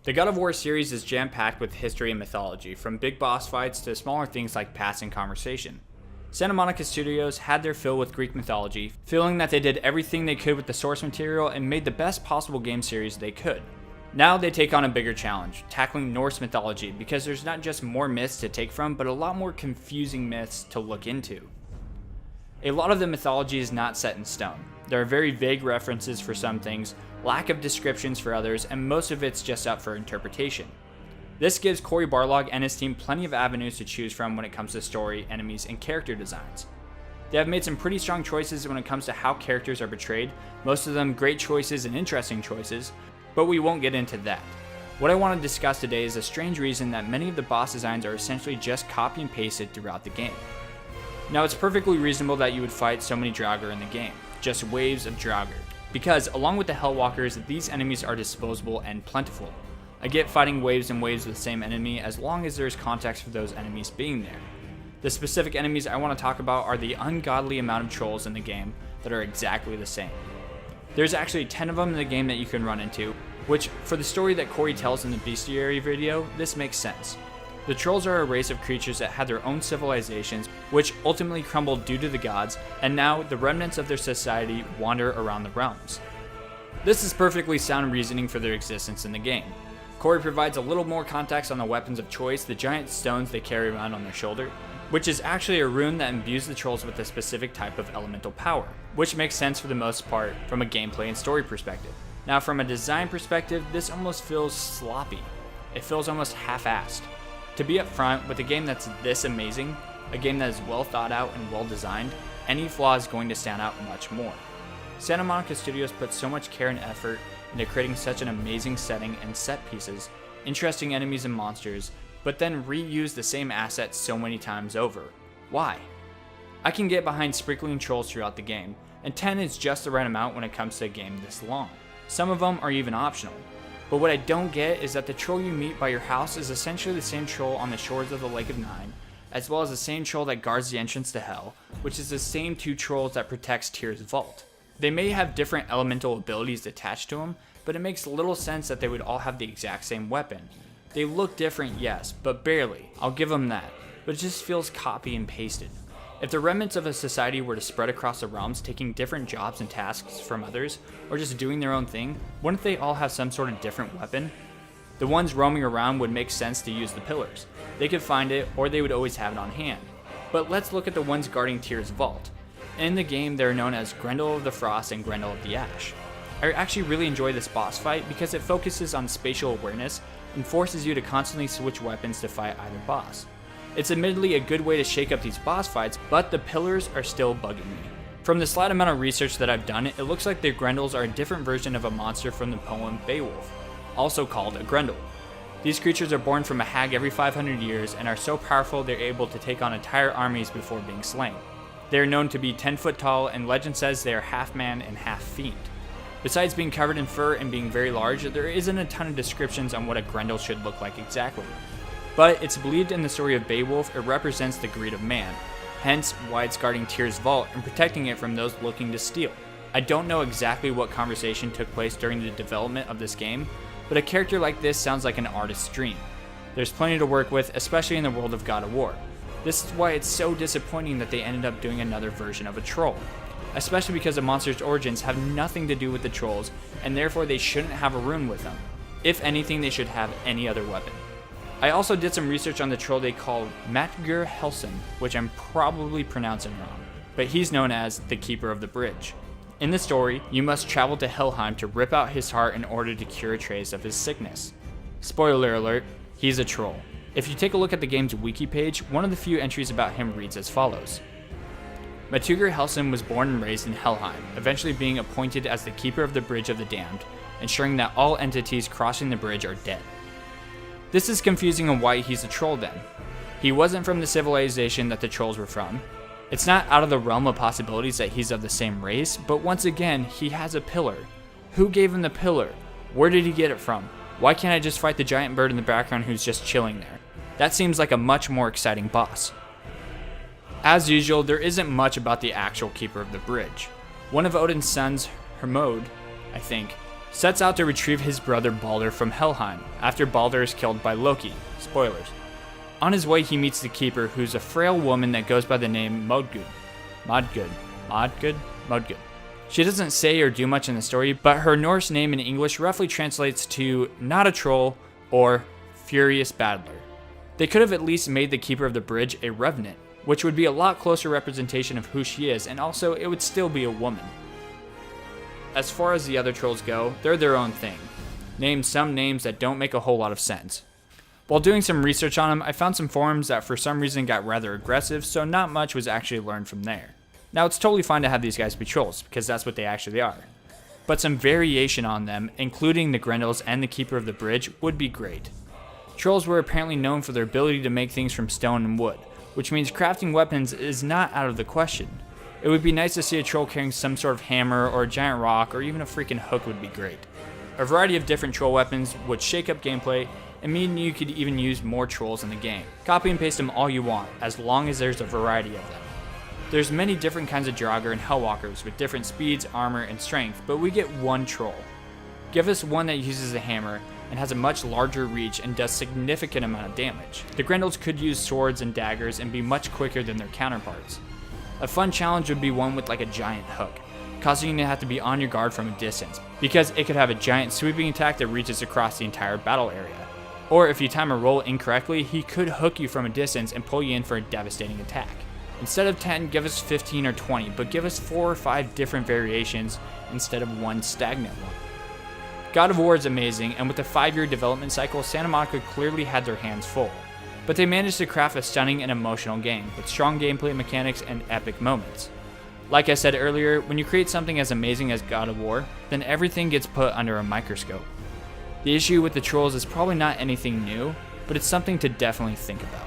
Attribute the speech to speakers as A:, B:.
A: The God of War series is jam-packed with history and mythology, from big boss fights to smaller things like passing conversation. Santa Monica Studios had their fill with Greek mythology, feeling that they did everything they could with the source material and made the best possible game series they could. Now they take on a bigger challenge, tackling Norse mythology, because there's not just more myths to take from, but a lot more confusing myths to look into. A lot of the mythology is not set in stone. There are very vague references for some things, lack of descriptions for others, and most of it's just up for interpretation. This gives Cory Barlog and his team plenty of avenues to choose from when it comes to story, enemies, and character designs. They have made some pretty strong choices when it comes to how characters are portrayed, most of them great choices and interesting choices, but we won't get into that. What I want to discuss today is a strange reason that many of the boss designs are essentially just copy and pasted throughout the game. Now, it's perfectly reasonable that you would fight so many Draugr in the game, just waves of Draugr, because along with the Hellwalkers, these enemies are disposable and plentiful. I get fighting waves and waves of the same enemy as long as there's context for those enemies being there. The specific enemies I want to talk about are the ungodly amount of trolls in the game that are exactly the same. There's actually 10 of them in the game that you can run into, which, for the story that Cory tells in the Bestiary video, this makes sense. The trolls are a race of creatures that had their own civilizations, which ultimately crumbled due to the gods, and now the remnants of their society wander around the realms. This is perfectly sound reasoning for their existence in the game. Cory provides a little more context on the weapons of choice, the giant stones they carry around on their shoulder, which is actually a rune that imbues the trolls with a specific type of elemental power, which makes sense for the most part from a gameplay and story perspective. Now, from a design perspective, this almost feels sloppy. It feels almost half-assed. To be up front, with a game that's this amazing, a game that is well thought out and well designed, any flaw is going to stand out much more. Santa Monica Studios put so much care and effort into creating such an amazing setting and set pieces, interesting enemies and monsters, but then reuse the same assets so many times over. Why? I can get behind sprinkling trolls throughout the game, and 10 is just the right amount when it comes to a game this long. Some of them are even optional. But what I don't get is that the troll you meet by your house is essentially the same troll on the shores of the Lake of Nine, as well as the same troll that guards the entrance to Hell, which is the same two trolls that protects Tyr's vault. They may have different elemental abilities attached to them, but it makes little sense that they would all have the exact same weapon. They look different, yes, but barely. I'll give them that, but it just feels copy and pasted. If the remnants of a society were to spread across the realms, taking different jobs and tasks from others, or just doing their own thing, wouldn't they all have some sort of different weapon? The ones roaming around would make sense to use the pillars. They could find it, or they would always have it on hand. But let's look at the ones guarding Tyr's vault. In the game, they're known as Grendel of the Frost and Grendel of the Ash. I actually really enjoy this boss fight because it focuses on spatial awareness and forces you to constantly switch weapons to fight either boss. It's admittedly a good way to shake up these boss fights, but the pillars are still bugging me. From the slight amount of research that I've done, it looks like the Grendels are a different version of a monster from the poem Beowulf, also called a Grendel. These creatures are born from a hag every 500 years and are so powerful they're able to take on entire armies before being slain. They are known to be 10 foot tall, and legend says they are half man and half fiend. Besides being covered in fur and being very large, there isn't a ton of descriptions on what a Grendel should look like exactly. But it's believed in the story of Beowulf it represents the greed of man, hence why it's guarding Tyr's vault and protecting it from those looking to steal. I don't know exactly what conversation took place during the development of this game, but a character like this sounds like an artist's dream. There's plenty to work with, especially in the world of God of War. This is why it's so disappointing that they ended up doing another version of a troll, especially because the monster's origins have nothing to do with the trolls, and therefore they shouldn't have a rune with them. If anything, they should have any other weapon. I also did some research on the troll they call Matgur Helsen, which I'm probably pronouncing wrong, but he's known as the Keeper of the Bridge. In the story, you must travel to Helheim to rip out his heart in order to cure a trace of his sickness. Spoiler alert, he's a troll. If you take a look at the game's wiki page, one of the few entries about him reads as follows. Matugr Helsen was born and raised in Helheim, eventually being appointed as the Keeper of the Bridge of the Damned, ensuring that all entities crossing the bridge are dead. This is confusing on why he's a troll then. He wasn't from the civilization that the trolls were from. It's not out of the realm of possibilities that he's of the same race, but once again, he has a pillar. Who gave him the pillar? Where did he get it from? Why can't I just fight the giant bird in the background who's just chilling there? That seems like a much more exciting boss. As usual, there isn't much about the actual Keeper of the Bridge. One of Odin's sons, Hermod, I think, sets out to retrieve his brother Balder from Helheim after Balder is killed by Loki. Spoilers. On his way, he meets the Keeper, who's a frail woman that goes by the name Modgud. Modgud. She doesn't say or do much in the story, but her Norse name in English roughly translates to not a troll or furious battler. They could have at least made the Keeper of the Bridge a revenant, which would be a lot closer representation of who she is, and also it would still be a woman. As far as the other trolls go, they're their own thing. Name some names that don't make a whole lot of sense. While doing some research on them, I found some forums that for some reason got rather aggressive, so not much was actually learned from there. Now it's totally fine to have these guys be trolls, because that's what they actually are. But some variation on them, including the Grendels and the Keeper of the Bridge, would be great. Trolls were apparently known for their ability to make things from stone and wood, which means crafting weapons is not out of the question. It would be nice to see a troll carrying some sort of hammer or a giant rock or even a freaking hook would be great. A variety of different troll weapons would shake up gameplay and mean you could even use more trolls in the game. Copy and paste them all you want, as long as there's a variety of them. There's many different kinds of Draugr and Hellwalkers with different speeds, armor, and strength, but we get one troll. Give us one that uses a hammer and has a much larger reach and does significant amount of damage. The Grendels could use swords and daggers and be much quicker than their counterparts. A fun challenge would be one with like a giant hook, causing you to have to be on your guard from a distance, because it could have a giant sweeping attack that reaches across the entire battle area. Or if you time a roll incorrectly, he could hook you from a distance and pull you in for a devastating attack. Instead of 10, give us 15 or 20, but give us 4 or 5 different variations instead of one stagnant one. God of War is amazing, and with a 5-year development cycle, Santa Monica clearly had their hands full. But they managed to craft a stunning and emotional game, with strong gameplay mechanics and epic moments. Like I said earlier, when you create something as amazing as God of War, then everything gets put under a microscope. The issue with the trolls is probably not anything new, but it's something to definitely think about.